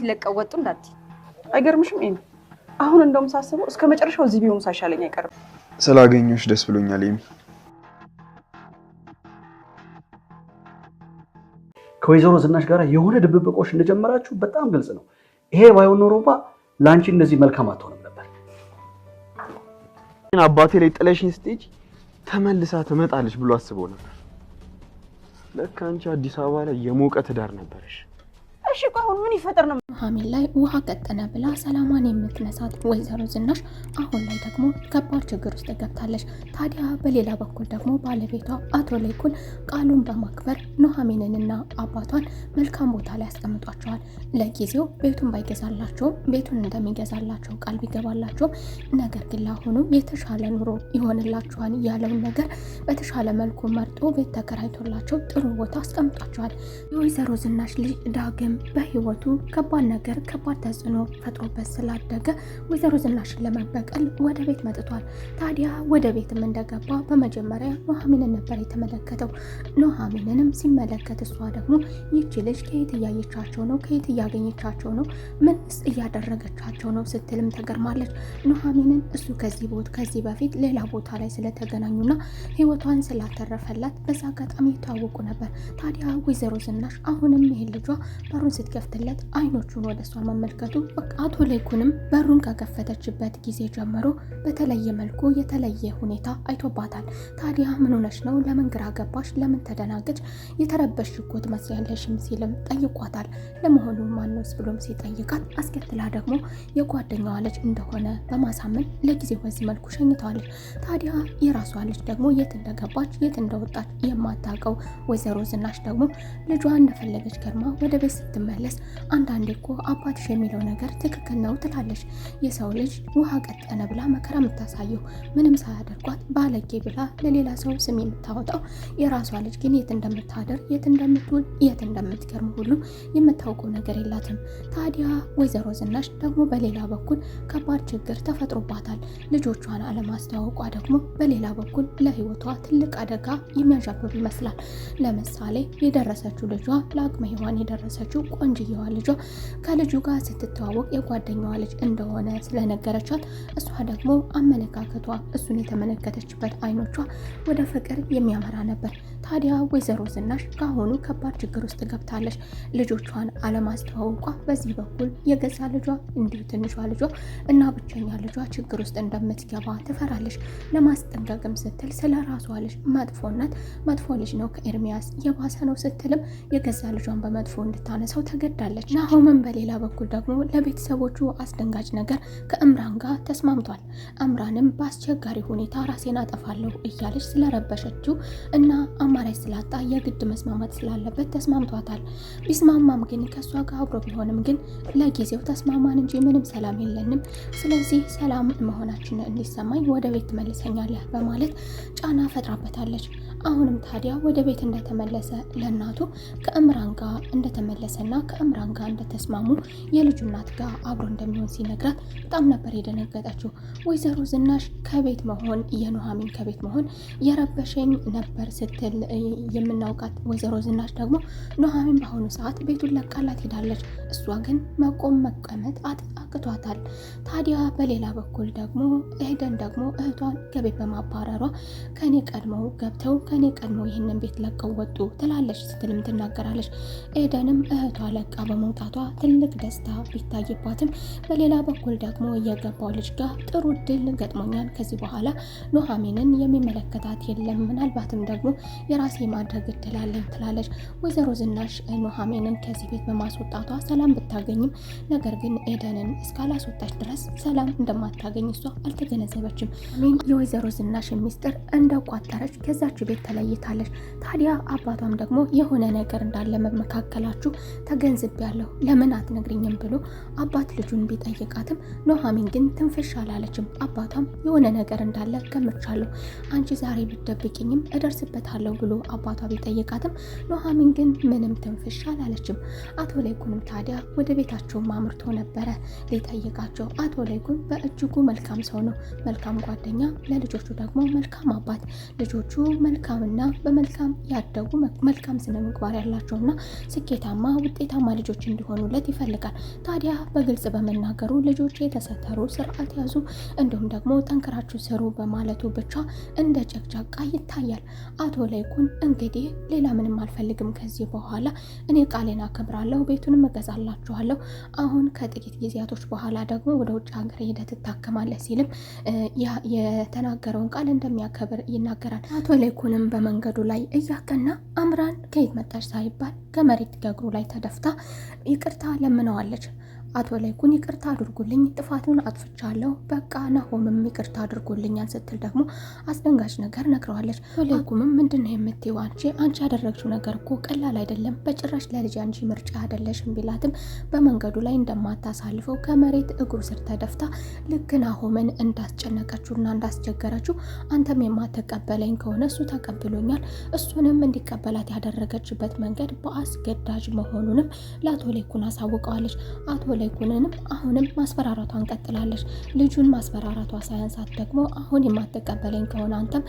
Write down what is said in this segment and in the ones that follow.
ለቀው ወጡ እንዳት አይገርምሽም? ኤሚ አሁን እንደውም ሳስበው እስከ መጨረሻው እዚህ ቢሆን ሳይሻለኝ አይቀርም። ስላገኘሁሽ ደስ ብሎኛል ኤሚ። ከወይዘሮ ዝናሽ ጋር የሆነ ድብብቆሽ እንደጀመራችሁ በጣም ግልጽ ነው። ይሄ ባይሆን ኖሮባ ላንቺ እንደዚህ መልካም አትሆንም ነበር። አባቴ ላይ ጥለሽኝ ስትሄጂ ተመልሳ ትመጣለች ብሎ አስበው ነበር። ለካ አንቺ አዲስ አበባ ላይ የሞቀ ትዳር ነበርሽ። እሺ ቆይ አሁን ምን ይፈጠር ነው? ኑሐሚን ላይ ውሃ ቀጠነ ብላ ሰላማን የምትነሳት ወይዘሮ ዝናሽ አሁን ላይ ደግሞ ከባድ ችግር ውስጥ ገብታለች። ታዲያ በሌላ በኩል ደግሞ ባለቤቷ አቶ ለይኩን ቃሉን በማክበር ኑሐሚንንና አባቷን መልካም ቦታ ላይ ያስቀምጧቸዋል። ለጊዜው ቤቱን ባይገዛላቸውም ቤቱን እንደሚገዛላቸው ቃል ቢገባላቸውም ነገር ግን ለአሁኑ የተሻለ ኑሮ ይሆንላቸዋል ያለውን ነገር በተሻለ መልኩ መርጦ ቤት ተከራይቶላቸው ጥሩ ቦታ አስቀምጧቸዋል። የወይዘሮ ዝናሽ ልጅ ዳግም በህይወቱ ከባድ ነገር ከባድ ተጽዕኖ ፈጥሮበት ስላደገ ወይዘሮ ዝናሽን ለመበቀል ወደ ቤት መጥቷል። ታዲያ ወደ ቤትም እንደገባ በመጀመሪያ ኑሐሚንን ነበር የተመለከተው። ኑሐሚንንም ሲመለከት እሷ ደግሞ ይቺ ልጅ ከየት እያየቻቸው ነው? ከየት እያገኘቻቸው ነው? ምንስ እያደረገቻቸው ነው ስትልም ተገርማለች። ኑሐሚንን እሱ ከዚህ በፊት ሌላ ቦታ ላይ ስለተገናኙና ህይወቷን ስላተረፈላት በዛ አጋጣሚ ይተዋወቁ ነበር። ታዲያ ወይዘሮ ዝናሽ አሁንም ይሄን ልጇ በሩን ስትከፍትለት አይኖቹን ወደ እሷ መመልከቱ አቶ ለይኩንም በሩን ከከፈተችበት ጊዜ ጀምሮ በተለየ መልኩ የተለየ ሁኔታ አይቶባታል። ታዲያ ምን ሆነሽ ነው? ለምን ግራ ገባሽ? ለምን ተደናገጭ? የተረበሽ እኮ ትመስያለሽም ሲልም ጠይቋታል። ለመሆኑ ማንስ ብሎም ሲጠይቃት አስከትላ ደግሞ የጓደኛዋ ልጅ እንደሆነ በማሳመን ለጊዜው በዚህ መልኩ ሸኝተዋለች። ታዲያ የራሷ ልጅ ደግሞ የት እንደገባች የት እንደወጣች የማታውቀው ወይዘሮ ዝናሽ ደግሞ ልጇ እንደፈለገች ገርማ ወደ ቤት ስትመለስ አንዳንዴ እኮ አባትሽ የሚለው ነገር ትክክል ነው ትላለች። የሰው ልጅ ውሃ ቀጠነ ብላ መከራ የምታሳየው ምንም ሳያደርጓት ባለጌ ብላ ለሌላ ሰው ስም የምታወጣው የራሷ ልጅ ግን የት እንደምታደር የት እንደምትውል የት እንደምትገርም ሁሉ የምታውቀው ነገር የላትም። ታዲያ ወይዘሮ ዝናሽ ደግሞ በሌላ በኩል ከባድ ችግር ተፈጥሮባታል። ልጆቿን አለማስተዋወቋ ደግሞ በሌላ በኩል ለህይወቷ ትልቅ አደጋ የሚያዣብብ ይመስላል። ለምሳሌ የደረሰችው ልጇ ለአቅመ ሔዋን የደረሰችው ቆንጅየዋ ልጇ ከልጁ ጋር ስትተዋወቅ የጓደኛዋ ልጅ እንደሆነ ስለነገረቻት እሷ ደግሞ አመለካከቷ እሱን የተመለከተችበት አይኖቿ ወደ ፍቅር የሚያመራ ነበር። ታዲያ ወይዘሮ ዝናሽ ካሁኑ ከባድ ችግር ውስጥ ገብታለች። ልጆቿን አለማስተዋወቋ በዚህ በኩል የገዛ ልጇ እንዲሁ ትንሿ ልጇ እና ብቸኛ ልጇ ችግር ውስጥ እንደምትገባ ትፈራለች። ለማስጠንቀቅም ስትል ስለ ራሷ ልጅ መጥፎነት መጥፎ ልጅ ነው ከኤርሚያስ የባሰ ነው ስትልም የገዛ ልጇን በመጥፎ እንድታነሳው ተገዳለች። ናሆምን በሌላ በኩል ደግሞ ለቤተሰቦቹ አስደንጋጭ ነገር ከእምራን ጋር ተስማምቷል። እምራንም በአስቸጋሪ ሁኔታ ራሴን አጠፋለሁ እያለች ስለረበሸችው እና አማራጭ ስላጣ የግድ መስማማት ስላለበት ተስማምቷታል። ቢስማማም ግን ከሷ ጋር አብሮ ቢሆንም ግን ለጊዜው ተስማማን እንጂ ምንም ሰላም የለንም፣ ስለዚህ ሰላም መሆናችን እንዲሰማኝ ወደ ቤት ትመልሰኛለህ በማለት ጫና ፈጥራበታለች። አሁንም ታዲያ ወደ ቤት እንደተመለሰ ለእናቱ ከእምራን ጋር እንደተመለሰና ከእምራን ጋር እንደተስማሙ የልጁ እናት ጋር አብሮ እንደሚሆን ሲነግራት በጣም ነበር የደነገጠችው። ወይዘሮ ዝናሽ ከቤት መሆን የኑሐሚን ከቤት መሆን የረበሸኝ ነበር ስትል የምናውቃት ወይዘሮ ዝናሽ ደግሞ ኑሐሚን በአሁኑ ሰዓት ቤቱን ለቃላት ሄዳለች። እሷ ግን መቆም መቀመጥ አቅቷታል። ታዲያ በሌላ በኩል ደግሞ ኤደን ደግሞ እህቷን ከቤት በማባረሯ ከኔ ቀድመው ገብተው ከኔ ቀድመው ይህንን ቤት ለቀው ወጡ ትላለች ስትልም ትናገራለች። ኤደንም እህቷ ለቃ በመውጣቷ ትልቅ ደስታ ቢታይባትም በሌላ በኩል ደግሞ የገባው ልጅ ጋር ጥሩ ድል ገጥሞኛል፣ ከዚህ በኋላ ኑሐሚንን የሚመለከታት የለም፣ ምናልባትም ደግሞ የራሴ ማድረግ እድል አለኝ ትላለች። ወይዘሮ ዝናሽ ኑሐሚንን ከዚህ ቤት በማስወጣቷ ሰላም ብታገኝም ነገር ግን ኤደንን እስካላስወጣች ድረስ ሰላም እንደማታገኝ እሷ አልተገነዘበችም። የወይዘሮ ዝናሽ ሚስጥር እንደቋጠረች ከዛች ቤት ተለይታለች። ታዲያ አባቷም ደግሞ የሆነ ነገር እንዳለ መካከላችሁ ተገንዝቤያለሁ ለምን አትነግሪኝም ብሎ አባት ልጁን ቢጠይቃትም ኑሐሚን ግን ትንፍሽ አላለችም። አባቷም የሆነ ነገር እንዳለ ገምቻለሁ፣ አንቺ ዛሬ ብትደብቂኝም እደርስበታለሁ ብሎ አባቷ ቢጠይቃትም ኑሐሚን ግን ምንም ትንፍሽ አላለችም። አቶ ለይኩንም ታዲያ ወደ ቤታቸው አምርቶ ነበረ ሊጠይቃቸው። አቶ ለይኩን በእጅጉ መልካም ሰው ነው፣ መልካም ጓደኛ፣ ለልጆቹ ደግሞ መልካም አባት፣ ልጆቹ መልካም መልካምና በመልካም ያደጉ መልካም ስነ ምግባር ያላቸውና ስኬታማ ውጤታማ ልጆች እንዲሆኑለት ይፈልጋል። ታዲያ በግልጽ በመናገሩ ልጆች የተሰተሩ ስርዓት ያዙ እንዲሁም ደግሞ ጠንክራችሁ ስሩ በማለቱ ብቻ እንደ ጨቅጫቃ ይታያል። አቶ ለይኩን እንግዲህ ሌላ ምንም አልፈልግም ከዚህ በኋላ እኔ ቃሌን አከብራለሁ፣ ቤቱንም እገዛላችኋለሁ፣ አሁን ከጥቂት ጊዜያቶች በኋላ ደግሞ ወደ ውጭ ሀገር ሄደህ ትታከማለህ ሲልም የተናገረውን ቃል እንደሚያከብር ይናገራል። አቶ ለይኩንም በመንገዱ ላይ እያቀና አምራን ከየት መጣች ሳይባል ከመሬት ከእግሩ ላይ ተደፍታ ይቅርታ ለምነዋለች። አቶ ለይኩን ይቅርታ አድርጉልኝ፣ ጥፋቱን አጥፍቻለሁ፣ በቃ ናሆምም ይቅርታ አድርጉልኛል ስትል ደግሞ አስደንጋጭ ነገር ነግረዋለች። አቶ ለይኩንም ምንድነው የምትይው አንቺ ያደረግሽው ነገር እኮ ቀላል አይደለም፣ በጭራሽ ለልጅ አንቺ ምርጫ አይደለሽም ቢላትም በመንገዱ ላይ እንደማታሳልፈው ከመሬት እግሩ ስር ተደፍታ ልክ ናሆምን እንዳስጨነቀችውና እንዳስቸገረችው አንተም የማትቀበለኝ ከሆነ እሱ ተቀብሎኛል፣ እሱንም እንዲቀበላት ያደረገችበት መንገድ በአስገዳጅ መሆኑንም ለአቶ ለይኩን አሳውቀዋለች። አቶ ለይኩንንም አሁንም ማስፈራራቷን ቀጥላለች። ልጁን ማስፈራራቷ ሳያንሳት ደግሞ አሁን የማትቀበለኝ ከሆነ አንተም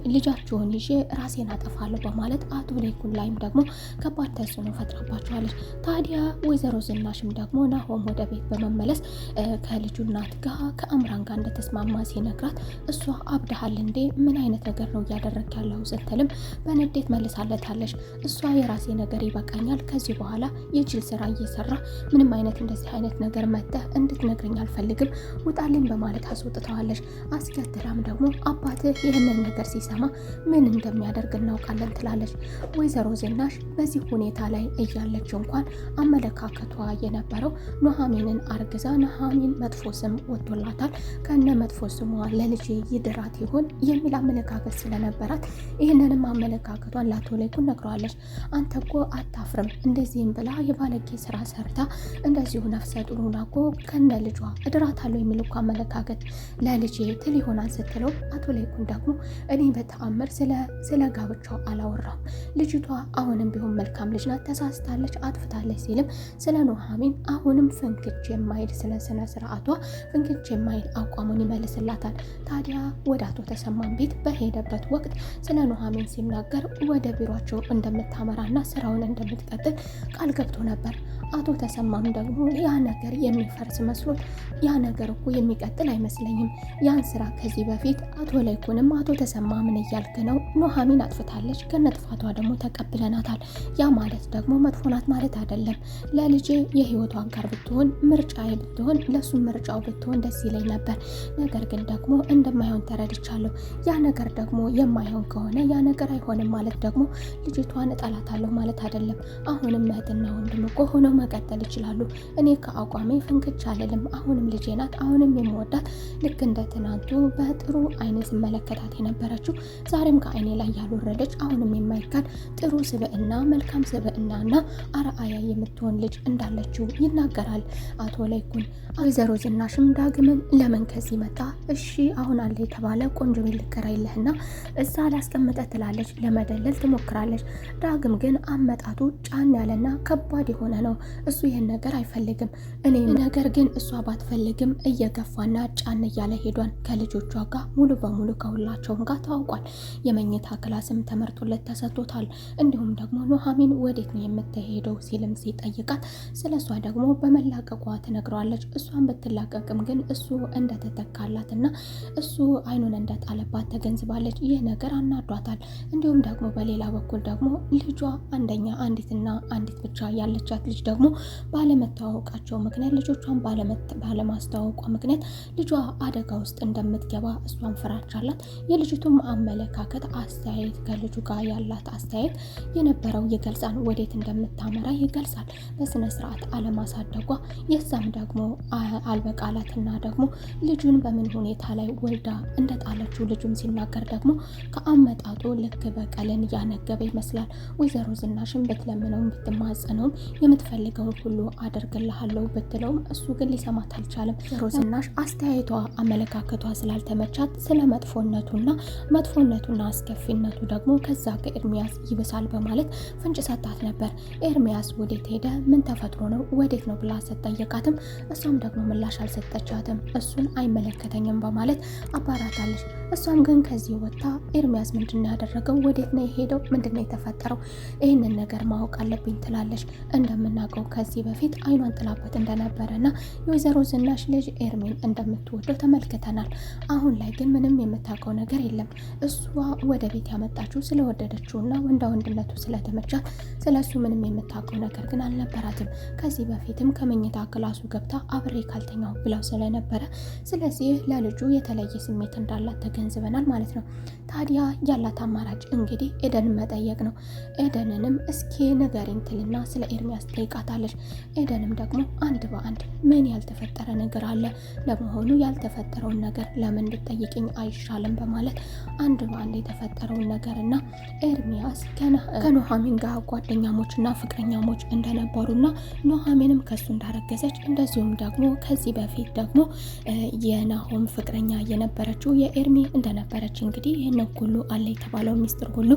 ልጃችሁን ይዤ ራሴን አጠፋለሁ በማለት አቶ ለይኩን ላይም ደግሞ ከባድ ተጽዕኖ ፈጥራባቸዋለች። ታዲያ ወይዘሮ ዝናሽም ደግሞ ናሆም ወደ ቤት በመመለስ ከልጁ እናት ጋር ከአምራን ጋር እንደተስማማ ሲነግራት እሷ አብደሃል እንዴ ምን አይነት ነገር ነው እያደረግ ያለው ስትልም በንዴት መልሳለታለች። እሷ የራሴ ነገር ይበቃኛል፣ ከዚህ በኋላ የጅል ስራ እየሰራ ምንም አይነት እንደዚህ አይነት ነገር መጥተህ እንድትነግረኝ አልፈልግም፣ ውጣልኝ በማለት አስወጥተዋለች። አስከትላም ደግሞ አባትህ ይህንን ነገር ሲሰማ ምን እንደሚያደርግ እናውቃለን ትላለች። ወይዘሮ ዝናሽ በዚህ ሁኔታ ላይ እያለች እንኳን አመለካከቷ የነበረው ኑሐሚንን አርግዛ ኑሐሚን መጥፎ ስም ወጥቶላታል፣ ከነ መጥፎ ስሟ ለልጅ ይድራት ይሆን የሚል አመለካከት ስለነበራት ይህንንም አመለካከቷን ለአቶ ለይኩን ነግረዋለች። አንተ እኮ አታፍርም እንደዚህም ብላ የባለጌ ስራ ሰርታ እንደዚሁ ነፍሰ ጡር ሆና እኮ ከነ ልጇ እድራታለሁ የሚል እኮ አመለካከት ለልጄ ትል ይሆናል ስትለው አቶ ለይኩን ደግሞ እኔ በተአምር ስለ ጋብቻው አላወራም፣ ልጅቷ አሁንም ቢሆን መልካም ልጅ ናት፣ ተሳስታለች፣ አጥፍታለች ሲልም ስለ ኑሐሚን አሁንም ፍንክች የማይል ስለ ስነ ስርዓቷ ፍንክች የማይል አቋሙን ይመልስላታል። ታዲያ ወደ አቶ ተሰማን ቤት በሄደበት ወቅት ስለ ኑሐሚን ሲናገር ወደ ቢሯቸው እንደምታመራና ስራውን እንደምትቀጥል ቃል ገብቶ ነበር። አቶ ተሰማም ደግሞ ያ ነገር የሚፈርስ መስሎት ያ ነገር እኮ የሚቀጥል አይመስለኝም፣ ያን ስራ ከዚህ በፊት አቶ ለይኩንም አቶ ተሰማ ምን እያልክ ነው? ኑሐሚን አጥፍታለች፣ ከነጥፋቷ ደግሞ ተቀብለናታል። ያ ማለት ደግሞ መጥፎ ናት ማለት አይደለም። ለልጄ የህይወቷ አጋር ብትሆን ምርጫዬ ብትሆን ለሱ ምርጫው ብትሆን ደስ ይለኝ ነበር። ነገር ግን ደግሞ እንደማይሆን ተረድቻለሁ። ያ ነገር ደግሞ የማይሆን ከሆነ ያ ነገር አይሆንም ማለት ደግሞ ልጅቷን እጠላታለሁ ማለት አይደለም። አሁንም እህትና ወንድም እኮ ሆነው መቀጠል ይችላሉ። እኔ ከአቋሜ ፍንክች አልልም። አሁንም ልጄ ናት፣ አሁንም የምወዳት ልክ እንደ ትናንቱ በጥሩ አይነ ስመለከታት የነበረችው ዛሬም ከአይኔ ላይ ያልወረደች አሁንም የማይካድ ጥሩ ስብዕና መልካም ስብዕናና አርአያ የምትሆን ልጅ እንዳለችው ይናገራል አቶ ለይኩን። ወይዘሮ ዝናሽም ዳግምን ለምን ከዚህ መጣ? እሺ አሁን አለ የተባለ ቆንጆ ቤት ልከራይልህና እዛ ላስቀምጠ ትላለች። ለመደለል ትሞክራለች። ዳግም ግን አመጣጡ ጫን ያለና ከባድ የሆነ ነው። እሱ ይህን ነገር አይፈልግም። እኔ ነገር ግን እሷ ባትፈልግም እየገፋና ጫን እያለ ሄዷል። ከልጆቿ ጋር ሙሉ በሙሉ ከሁላቸውም ጋር ተዋውቋል። የመኝታ ክላስም ተመርጦለት ተሰጥቶታል። እንዲሁም ደግሞ ኑሐሚን ወዴት ነው የምትሄደው ሲልም ሲጠይቃት ስለ እሷ ደግሞ በመላቀቋ ትነግረዋለች። እሷን ብትላቀቅም ግን እሱ እንደተተካላትና እሱ አይኑን እንደጣለባት ተገንዝባለች። ይህ ነገር አናዷታል። እንዲሁም ደግሞ በሌላ በኩል ደግሞ ልጇ አንዲትና አንዲት ብቻ ያለቻት ልጅ ደግሞ ባለመተዋወቃቸው ምክንያት ልጆቿን ባለማስተዋወቋ ምክንያት ልጇ አደጋ ውስጥ እንደምትገባ እሷን ፍራቻ አላት። የልጅቱም አመለካከት አስተያየት ከልጁ ጋር ያላት አስተያየት የነበረው ይገልጻል። ወዴት እንደምታመራ ይገልጻል። በስነ ስርዓት አለማሳደጓ የዛም ደግሞ አልበቃላትና ደግሞ ልጁን በምን ሁኔታ ላይ ወልዳ እንደጣለችው ልጁም ሲናገር ደግሞ ከአመጣጡ ልክ በቀልን ያነገበ ይመስላል። ወይዘሮ ዝናሽን ብትለምነውም ብትማጸነውም የምትፈልገውን ሁሉ አደርግልሃለሁ ብትለውም እሱ ግን ሊሰማት አልቻለም። ወይዘሮ ዝናሽ አስተያየቷ አመለካከቷ ስላልተመቻት ስለ መጥፎነቱና አስከፊነቱ ደግሞ ከዛ ከኤርሚያስ ይብሳል በማለት ፍንጭ ሰጣት ነበር። ኤርሚያስ ወዴት ሄደ? ምን ተፈጥሮ ነው? ወዴት ነው ብላ ስትጠይቃትም እሷም ደግሞ ምላሽ አልሰጠቻትም። እሱን አይመለከተኝም በማለት አባራታለች። እሷም ግን ከዚህ ወጥታ ኤርሚያስ ምንድነው ያደረገው? ወዴት ነው የሄደው? ምንድነው የተፈጠረው? ይህንን ነገር ማወቅ አለብኝ ትላለች። እንደምናውቀው ከዚህ በፊት አይኗን ጥላበት እንደነበረና የወይዘሮ ዝናሽ ልጅ ኤርሚን እንደምትወደው ተመልክተናል። አሁን ላይ ግን ምንም የምታውቀው ነገር የለም። እሷ ወደ ቤት ያመጣችው ስለወደደችውና ወንዳ ወንድነቱ ስለተመቻት ስለሱ ምንም የምታውቀው ነገር ግን አልነበራትም። ከዚህ በፊትም ከመኝታ ክላሱ ገብታ አብሬ ካልተኛው ብለው ስለነበረ ስለዚህ ለልጁ የተለየ ስሜት እንዳላት ተገንዝበናል ማለት ነው። ታዲያ ያላት አማራጭ እንግዲህ ኤደንን መጠየቅ ነው። ኤደንንም እስኪ ንገሪኝ ትልና ስለ ኤርሚያስ ጠይቃታለች። ኤደንም ደግሞ አንድ በአንድ ምን ያልተፈጠረ ነገር አለ? ለመሆኑ ያልተፈጠረውን ነገር ለምን ልጠይቅኝ አይሻልም? በማለት አንድ በአንድ የተፈጠረውን ነገርና ኤርሚያስ ከኑሐሚን ጋር ጓደኛሞችና ፍቅረኛሞች እንደነበሩና ኑሐሚንም ከሱ እንዳረገዘች እንደዚሁም ደግሞ ከዚህ በፊት ደግሞ የናሆም ፍቅረኛ የነበረችው የኤርሚ እንደነበረች እንግዲህ ይህንን ሁሉ አለ የተባለው ሚስጥር ሁሉ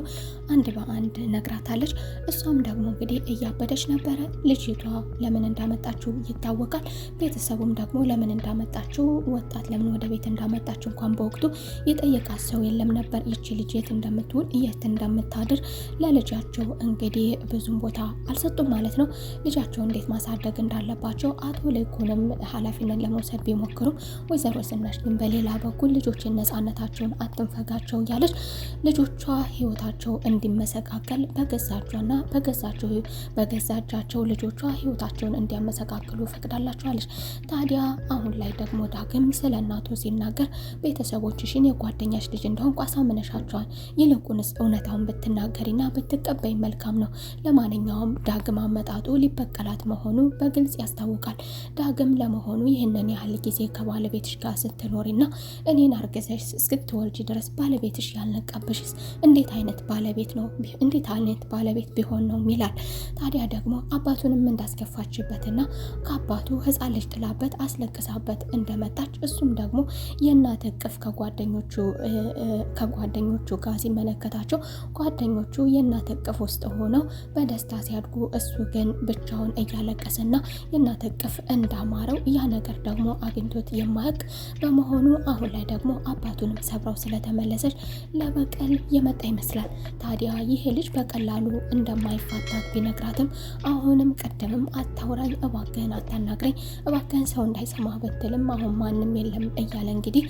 አንድ በአንድ ነግራታለች። እሷም ደግሞ እንግዲህ እያበደች ነበረ። ልጅቷ ለምን እንዳመጣችው ይታወቃል። ቤተሰቡም ደግሞ ለምን እንዳመጣችው ወጣት ለምን ወደ ቤት እንዳመጣችው እንኳን በወቅቱ የጠየቃት ሰው የለም ነበር። ይቺ ልጅ የት እንደምትውል የት እንደምታድር ለልጃቸው እንግዲህ ብዙም ቦታ አልሰጡም ማለት ነው። ልጃቸው እንዴት ማሳደግ እንዳለባቸው አቶ ለይኩንም ኃላፊነት ለመውሰድ ቢሞክሩም ወይዘሮ ዝናሽ ግን በሌላ በኩል ልጆችን ነፃነታቸውን አትንፈጋቸው እያለች ልጆቿ ህይወታቸው እንዲመሰቃቀል በገዛጇና በገዛጃቸው ልጆቿ ህይወታቸውን እንዲያመሰቃቅሉ ፈቅዳላቸዋለች። ታዲያ አሁን ላይ ደግሞ ዳግም ስለ እናቱ ሲናገር ቤተሰቦችሽን የጓደኛሽ ልጅ እንደሆንኩ አሳምነሻቸዋል። ይልቁንስ እውነታውን ብትናገሪና ብትቀበይ መልካም ነው። ለማንኛውም ዳግም አመጣጡ ሊበቀላት መሆኑ በግልጽ ያስታውቃል። ዳግም ለመሆኑ ይህንን ያህል ጊዜ ከባለቤትሽ ጋር ስትኖሪና እኔን አርገዘሽ እስክትወልጂ ድረስ ባለቤትሽ ያልነቃብሽስ እንዴት አይነት ባለቤት ነው? እንዴት አይነት ባለቤት ቢሆን ነው ይላል። ታዲያ ደግሞ አባቱንም እንዳስከፋችበትና ከአባቱ ህፃን ልጅ ጥላበት አስለቅሳበት እንደመጣች እሱም ደግሞ የእናት እቅፍ ከጓደኞቹ ጋር ሲመለከታቸው ጓደኞቹ የእናት እቅፍ ውስጥ ሆነው በደስታ ሲያድጉ እሱ ግን ብቻውን እያለቀሰና የእናት እቅፍ እንዳማረው ያ ነገር ደግሞ አግኝቶት የማያውቅ በመሆኑ አሁን ላይ ደግሞ አባቱንም ሰብራው ስለተመለሰች ለበቀል የመጣ ይመስላል። ታዲያ ይሄ ልጅ በቀላሉ እንደማይፋታት ቢነግራትም አሁንም ቀደምም አታውራኝ፣ እባክህን አታናግረኝ፣ እባክህን ሰው እንዳይሰማ ብትልም አሁን ማንም የለም እያለ እንግዲህ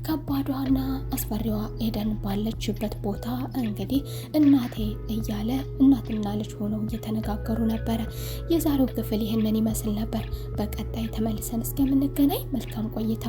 ከባዷና አስፈሪዋ ኤደን ባለችበት ቦታ እንግዲህ እናቴ እያለ እናትና ልጅ ሆነው እየተነጋገሩ ነበረ። የዛሬው ክፍል ይህንን ይመስል ነበር። በቀጣይ ተመልሰን እስከምንገናኝ መልካም ቆይታ